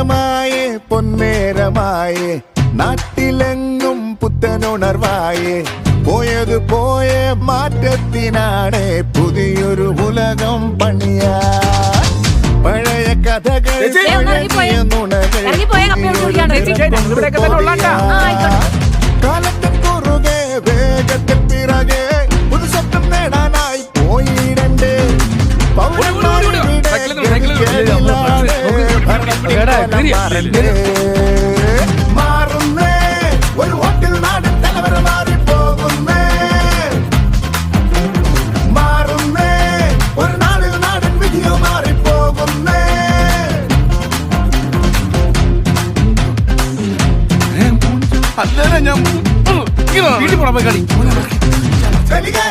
നേരമായേ പൊന്നേരമായേ നാട്ടിലെങ്ങും പുത്തനുണർവായേ പോയത് പോയ മാറ്റത്തിനാണ് പുതിയൊരു ഉലകം പണിയാ പഴയ കഥകൾ കാലത്തിൻ കുറുകെ വേഗത്തിൽ പിറകെ പുതുശബ്ദം നേടാനായി പോയിടണ്ടേ മാറുന്നേ ഒരു ഹോട്ടൽ നാടൻ തലവര മാറിപ്പോകുന്നേ മാറുന്നേ ഒരു നാളിൽ നാടൻ വിധിയോ മാറിപ്പോകുന്നേ അല്ലേ ഞാൻ വീട്ടിൽ പോണ പോയി കളി